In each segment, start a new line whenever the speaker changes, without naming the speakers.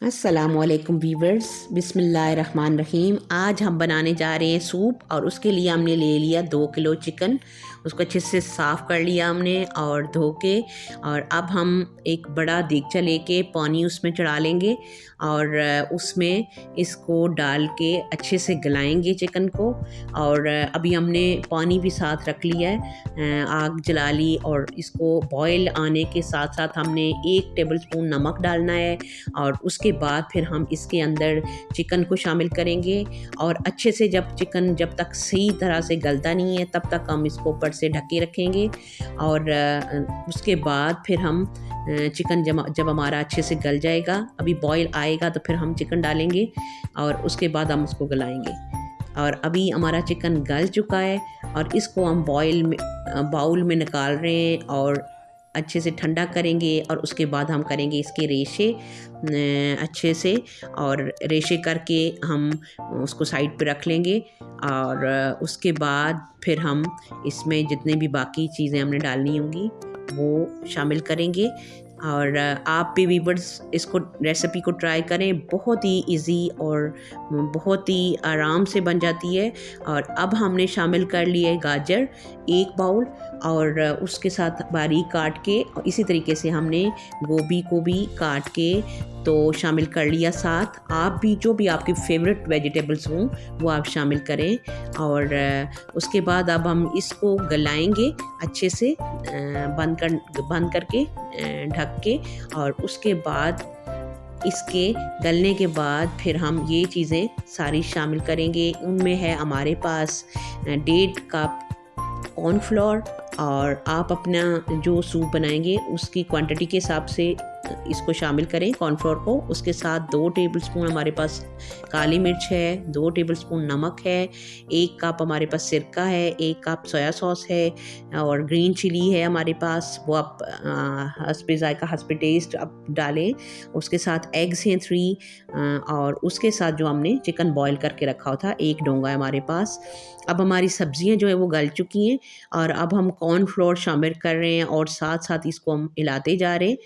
अस्सलामुअलैकुम वीवर्स, बिस्मिल्लाहिर्रहमानिर्रहीम। आज हम बनाने जा रहे हैं सूप और उसके लिए हमने ले लिया 2 किलो चिकन। उसको अच्छे से साफ़ कर लिया हमने और धो के। और अब हम एक बड़ा देगचा लेके पानी उसमें चढ़ा लेंगे और उसमें इसको डाल के अच्छे से गलाएंगे चिकन को। और अभी हमने पानी भी साथ रख लिया है, आग जला ली और इसको बॉयल आने के साथ साथ हमने 1 टेबलस्पून नमक डालना है। और उसके बाद फिर हम इसके अंदर चिकन को शामिल करेंगे और अच्छे से जब तक सही तरह से गलता नहीं है तब तक हम इसको ऊपर से ढके रखेंगे। और उसके बाद फिर हम चिकन जब हमारा अच्छे से गल जाएगा, अभी बॉयल आएगा तो फिर हम चिकन डालेंगे और उसके बाद हम उसको गलाएंगे। और अभी हमारा चिकन गल चुका है और इसको हम बाउल में निकाल रहे हैं और अच्छे से ठंडा करेंगे। और उसके बाद हम करेंगे इसके रेशे अच्छे से, और रेशे करके हम उसको साइड पे रख लेंगे। और उसके बाद फिर हम इसमें जितने भी बाकी चीज़ें हमने डालनी होंगी वो शामिल करेंगे। और आप भी वीवर्स इसको रेसिपी को ट्राई करें, बहुत ही इजी और बहुत ही आराम से बन जाती है। और अब हमने शामिल कर लिए गाजर 1 बाउल और उसके साथ बारीक काट के, और इसी तरीके से हमने गोभी को भी काट के तो शामिल कर लिया साथ। आप भी जो भी आपके फेवरेट वेजिटेबल्स हों वो आप शामिल करें। और उसके बाद अब हम इसको गलाएंगे अच्छे से, बंद करके ढक के। और उसके बाद इसके गलने के बाद फिर हम ये चीज़ें सारी शामिल करेंगे। उनमें है हमारे पास 1.5 कप कॉर्नफ्लोर। और आप अपना जो सूप बनाएंगे उसकी क्वांटिटी के हिसाब से इसको शामिल करें कॉर्नफ्लोर को। उसके साथ 2 टेबलस्पून हमारे पास काली मिर्च है, 2 टेबलस्पून नमक है, 1 कप हमारे पास सिरका है, 1 कप सोया सॉस है और ग्रीन चिली है हमारे पास। वो आप हस्बे जायका हस्बे टेस्ट आप डालें। उसके साथ एग्स हैं 3। और उसके साथ जो हमने चिकन बॉयल करके रखा था 1 डोंगा है हमारे पास। अब हमारी सब्जियां जो है वो गल चुकी हैं और अब हम कॉर्नफ्लोर शामिल कर रहे हैं और साथ साथ इसको हम हिलाते जा रहे हैं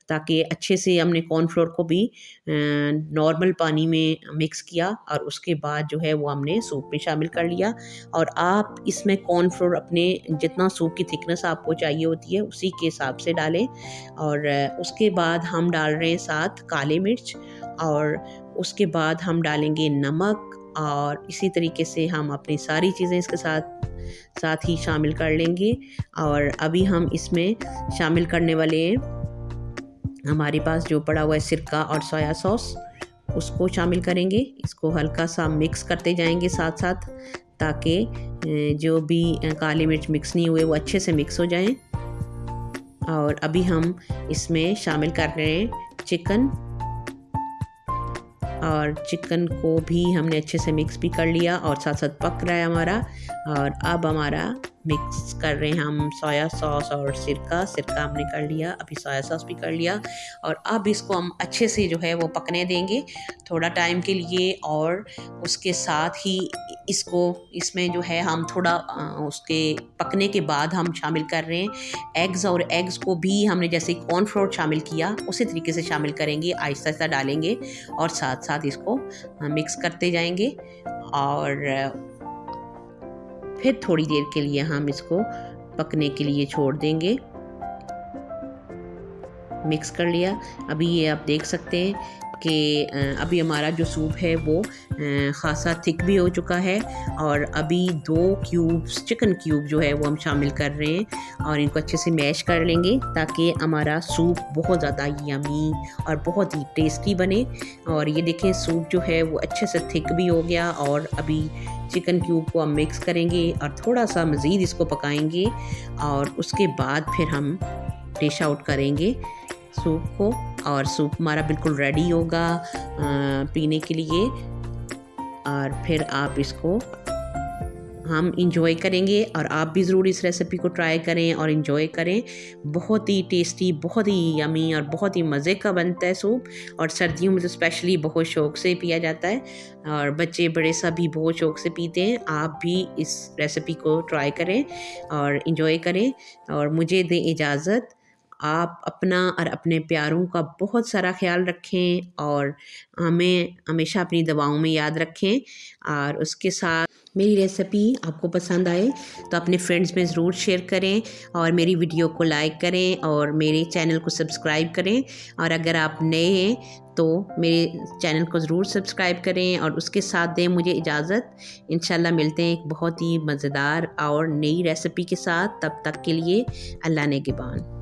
ताकि अच्छे से हमने कॉर्नफ्लोर को भी नॉर्मल पानी में मिक्स किया। और उसके बाद जो है वो हमने सूप में शामिल कर लिया। और आप इसमें कॉर्नफ्लोर अपने जितना सूप की थिकनेस आपको चाहिए होती है उसी के हिसाब से डालें। और उसके बाद हम डाल रहे हैं साथ काले मिर्च, और उसके बाद हम डालेंगे नमक। और इसी तरीके से हम अपनी सारी चीज़ें इसके साथ ही शामिल कर लेंगे। और अभी हम इसमें शामिल करने वाले हैं हमारे पास जो पड़ा हुआ है सिरका और सोया सॉस, उसको शामिल करेंगे। इसको हल्का सा मिक्स करते जाएंगे साथ साथ ताकि जो भी काली मिर्च मिक्स नहीं हुए वो अच्छे से मिक्स हो जाएं। और अभी हम इसमें शामिल कर रहे हैं चिकन, और चिकन को भी हमने अच्छे से मिक्स भी कर लिया और साथ साथ पक रहा है हमारा। और अब हमारा मिक्स कर रहे हैं हम सोया सॉस और सिरका हमने कर लिया, अभी सोया सॉस भी कर लिया। और अब इसको हम अच्छे से जो है वो पकने देंगे थोड़ा टाइम के लिए। और उसके साथ ही इसमें जो है हम थोड़ा उसके पकने के बाद हम शामिल कर रहे हैं एग्स। और एग्स को भी हमने जैसे कॉर्नफ्लोर शामिल किया उसी तरीके से शामिल करेंगे, आहिस्ता आहिस्ता डालेंगे और साथ साथ इसको मिक्स करते जाएंगे। और फिर थोड़ी देर के लिए हम इसको पकने के लिए छोड़ देंगे। मिक्स कर लिया। अभी ये आप देख सकते हैं कि अभी हमारा जो सूप है वो ख़ासा थिक भी हो चुका है। और अभी 2 चिकन क्यूब जो है वो हम शामिल कर रहे हैं और इनको अच्छे से मैश कर लेंगे ताकि हमारा सूप बहुत ज़्यादा यमी और बहुत ही टेस्टी बने। और ये देखें सूप जो है वो अच्छे से थिक भी हो गया। और अभी चिकन क्यूब को हम मिक्स करेंगे और थोड़ा सा मज़ीद इसको पकाएंगे। और उसके बाद फिर हम डिश आउट करेंगे सूप को। और सूप हमारा बिल्कुल रेडी होगा पीने के लिए। और फिर आप इसको हम इंजॉय करेंगे और आप भी ज़रूर इस रेसिपी को ट्राई करें और इंजॉय करें। बहुत ही टेस्टी, बहुत ही यमी और बहुत ही मज़े का बनता है सूप। और सर्दियों में तो स्पेशली बहुत शौक़ से पिया जाता है और बच्चे बड़े सभी बहुत शौक़ से पीते हैं। आप भी इस रेसिपी को ट्राई करें और इंजॉय करें। और मुझे दें इजाज़त। आप अपना और अपने प्यारों का बहुत सारा ख्याल रखें और हमें हमेशा अपनी दवाओं में याद रखें। और उसके साथ मेरी रेसिपी आपको पसंद आए तो अपने फ्रेंड्स में ज़रूर शेयर करें और मेरी वीडियो को लाइक करें और मेरे चैनल को सब्सक्राइब करें। और अगर आप नए हैं तो मेरे चैनल को ज़रूर सब्सक्राइब करें और उसके साथ दें मुझे इजाज़त। इंशाल्लाह मिलते हैं एक बहुत ही मज़ेदार और नई रेसिपी के साथ। तब तक के लिए अल्लाह नेगेबान।